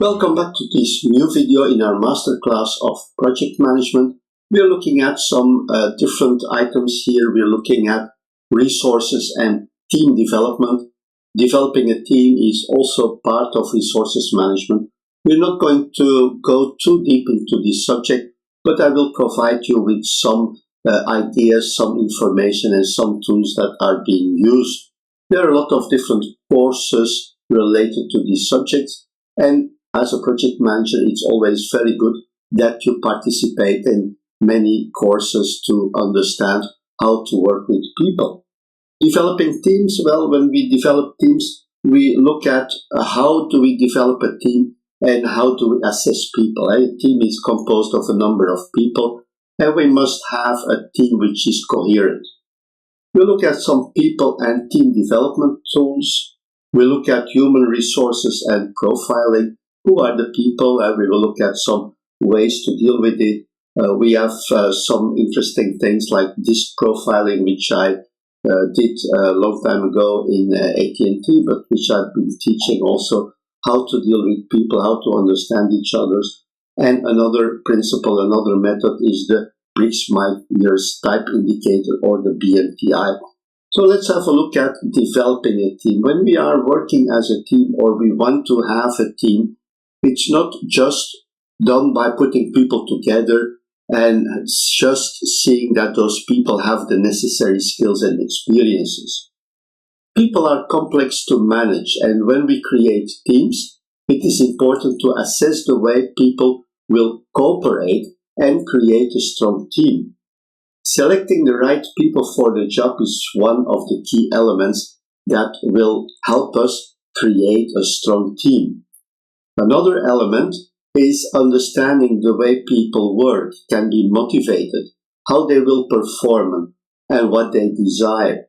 Welcome back to this new video in our masterclass of project management. We're looking at some different items here. We're looking at resources and team development. Developing a team is also part of resources management. We're not going to go too deep into this subject, but I will provide you with some ideas, some information, and some tools that are being used. There are a lot of different courses related to these subjects, and as a project manager, it's always very good that you participate in many courses to understand how to work with people. Developing teams, well, when we develop teams, we look at how do we develop a team and how do we assess people. A team is composed of a number of people, and we must have a team which is coherent. We look at some people and team development tools. We look at human resources and profiling. Who are the people? We will look at some ways to deal with it. We have some interesting things like disc profiling, which I did a long time ago in AT&T, but which I've been teaching also how to deal with people, how to understand each other. And another principle, another method is the Briggs-Myers type indicator, or the BMTI. So let's have a look at developing a team. When we are working as a team, or we want to have a team, it's not just done by putting people together and just seeing that those people have the necessary skills and experiences. People are complex to manage, and when we create teams, it is important to assess the way people will cooperate and create a strong team. Selecting the right people for the job is one of the key elements that will help us create a strong team. Another element is understanding the way people work, can be motivated, how they will perform, and what they desire.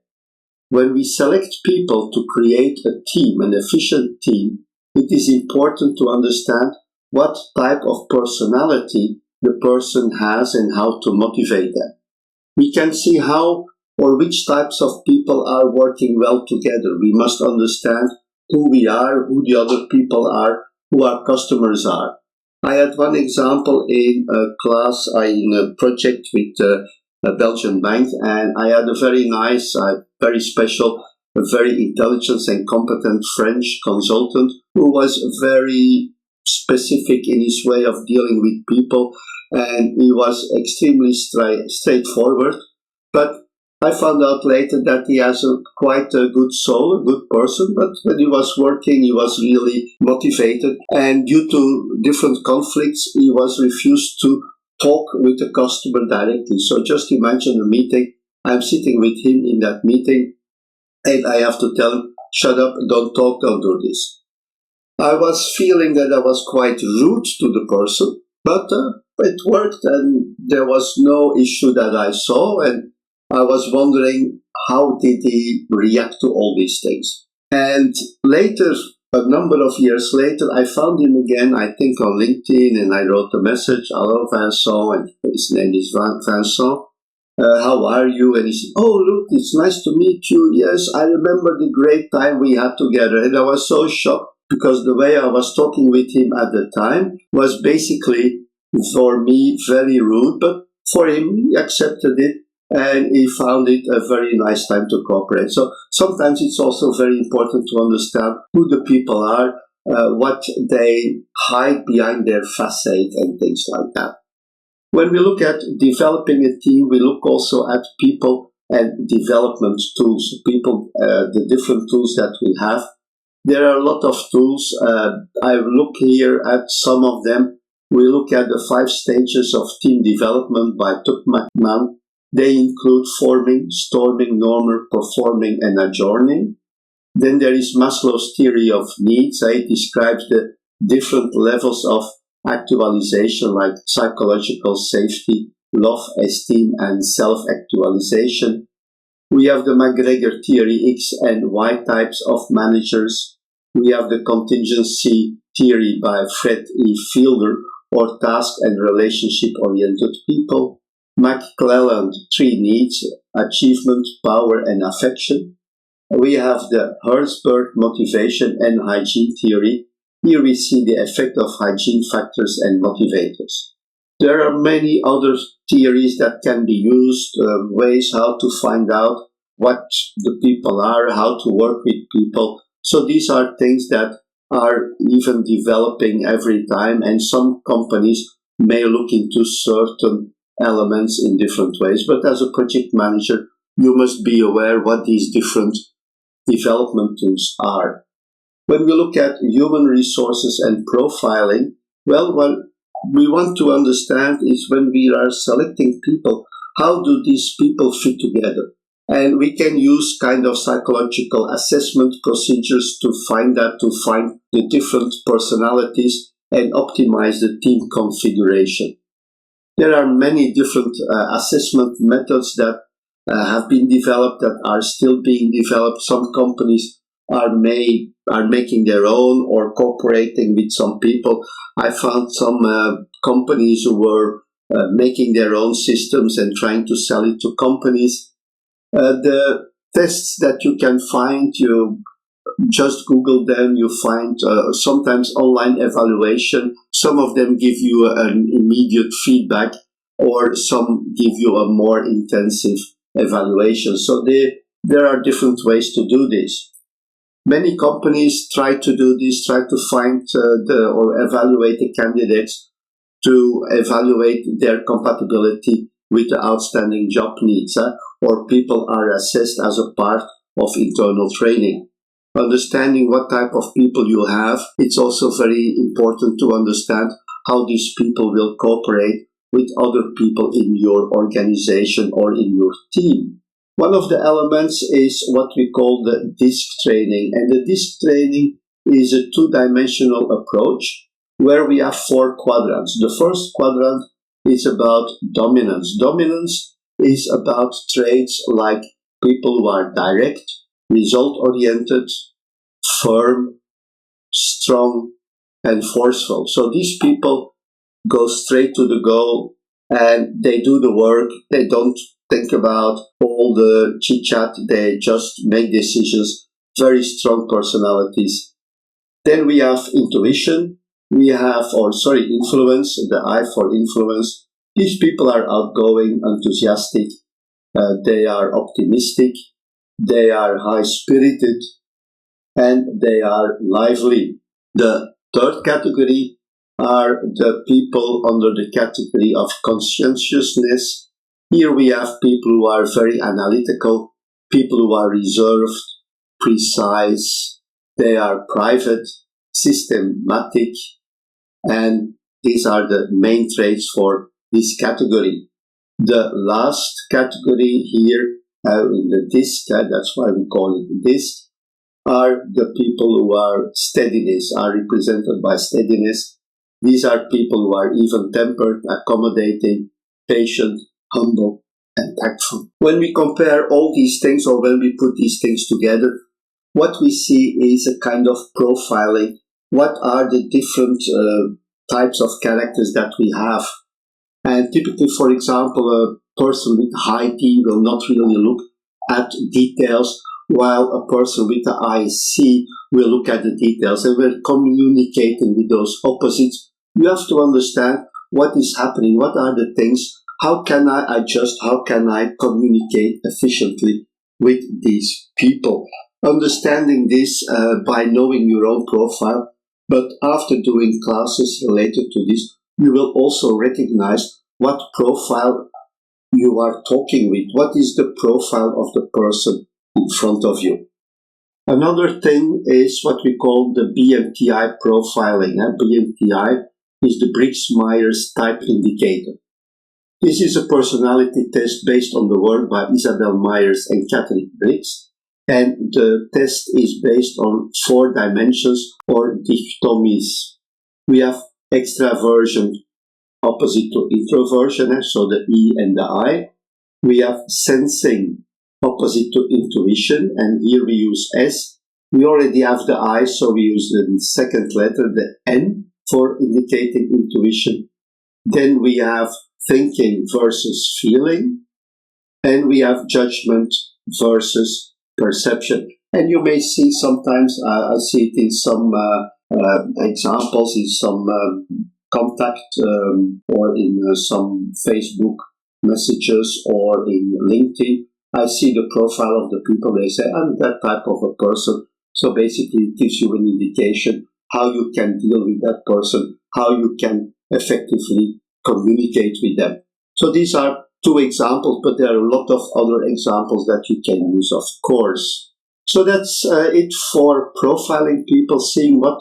When we select people to create a team, an efficient team, it is important to understand what type of personality the person has and how to motivate them. We can see how or which types of people are working well together. We must understand who we are, who the other people are, who our customers are. I had one example in a class, in a project with a Belgian bank, and I had a very nice, very special, a very intelligent and competent French consultant who was very specific in his way of dealing with people, and he was extremely straightforward. But I found out later that he has quite a good soul, a good person, but when he was working, he was really motivated. And due to different conflicts, he was refused to talk with the customer directly. So just imagine a meeting. I'm sitting with him in that meeting, and I have to tell him, shut up, don't talk, don't do this. I was feeling that I was quite rude to the person, but it worked, and there was no issue that I saw, and I was wondering, how did he react to all these things? And later, a number of years later, I found him again, I think on LinkedIn, and I wrote a message, hello Vincent, and his name is Vincent, how are you? And he said, oh look, it's nice to meet you. Yes, I remember the great time we had together. And I was so shocked, because the way I was talking with him at the time was basically, for me, very rude, but for him, he accepted it. And he found it a very nice time to cooperate. So sometimes it's also very important to understand who the people are, what they hide behind their facade and things like that. When we look at developing a team, we look also at people and development tools, the different tools that we have. There are a lot of tools. I look here at some of them. We look at the 5 stages of team development by Tuckman. They include forming, storming, norming, performing, and adjourning. Then there is Maslow's theory of needs. It describes the different levels of actualization, like psychological safety, love, esteem, and self-actualization. We have the McGregor theory, X and Y types of managers. We have the contingency theory by Fred E. Fielder, or task and relationship-oriented people. McClelland, 3 needs, achievement, power, and affection. We have the Herzberg motivation and hygiene theory, Here we see the effect of hygiene factors and motivators. There are many other theories that can be used, ways how to find out what the people are, how to work with people. So these are things that are even developing every time, and some companies may look into certain elements in different ways. But as a project manager, you must be aware what these different development tools are. When we look at human resources and profiling, well, what we want to understand is when we are selecting people, how do these people fit together? And we can use kind of psychological assessment procedures to find the different personalities and optimize the team configuration. There are many different assessment methods that have been developed, that are still being developed. Some companies are making their own or cooperating with some people. I found some companies who were making their own systems and trying to sell it to companies. The tests that you can find, you just Google them, you find sometimes online evaluation. Some of them give you an immediate feedback, or some give you a more intensive evaluation. So there are different ways to do this. Many companies try to do this, try to find or evaluate the candidates to evaluate their compatibility with the outstanding job needs, or people are assessed as a part of internal training. Understanding what type of people you have, it's also very important to understand how these people will cooperate with other people in your organization or in your team. One of the elements is what we call the DISC training. And the DISC training is a two-dimensional approach where we have 4 quadrants. The first quadrant is about dominance. Dominance is about traits like people who are direct, result-oriented, firm, strong, and forceful. So these people go straight to the goal and they do the work. They don't think about all the chit-chat. They just make decisions. Very strong personalities. Then we have intuition. We have, influence, the I for influence. These people are outgoing, enthusiastic. They are optimistic. They are high-spirited. And they are lively. The third category are the people under the category of conscientiousness. Here we have people who are very analytical, people who are reserved, precise, they are private, systematic, and these are the main traits for this category. The last category here in the DISC, that's why we call it DISC, are the people who are steadiness, are represented by steadiness. These are people who are even-tempered, accommodating, patient, humble, and tactful. When we compare all these things, or when we put these things together, what we see is a kind of profiling. What are the different types of characters that we have? And typically, for example, a person with high D will not really look at details, while a person with the IC will look at the details. And we're communicating with those opposites. You have to understand what is happening, what are the things, how can I adjust, how can I communicate efficiently with these people. Understanding this by knowing your own profile, but after doing classes related to this, you will also recognize what profile you are talking with, what is the profile of the person in front of you. Another thing is what we call the BMTI profiling. BMTI is the Briggs-Myers Type Indicator. This is a personality test based on the work by Isabel Myers and Catherine Briggs, and the test is based on 4 dimensions or dichotomies. We have extraversion opposite to introversion, so the E and the I. We have sensing opposite to intuition, and here we use S. We already have the I, so we use the second letter, the N, for indicating intuition. Then we have thinking versus feeling, and we have judgment versus perception. And you may see sometimes, I see it in some examples in some contact or in some Facebook messages or in LinkedIn. I see the profile of the people. They say, I'm that type of a person. So basically it gives you an indication how you can deal with that person, how you can effectively communicate with them. So these are two examples, but there are a lot of other examples that you can use, of course. So that's it for profiling people, seeing what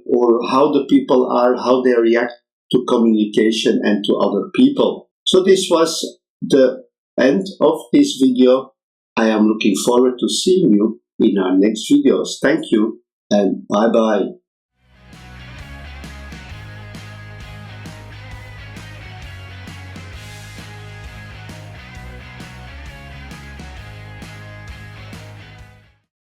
or how the people are, how they react to communication and to other people. So this was the end of this video. I am looking forward to seeing you in our next videos. Thank you and bye-bye.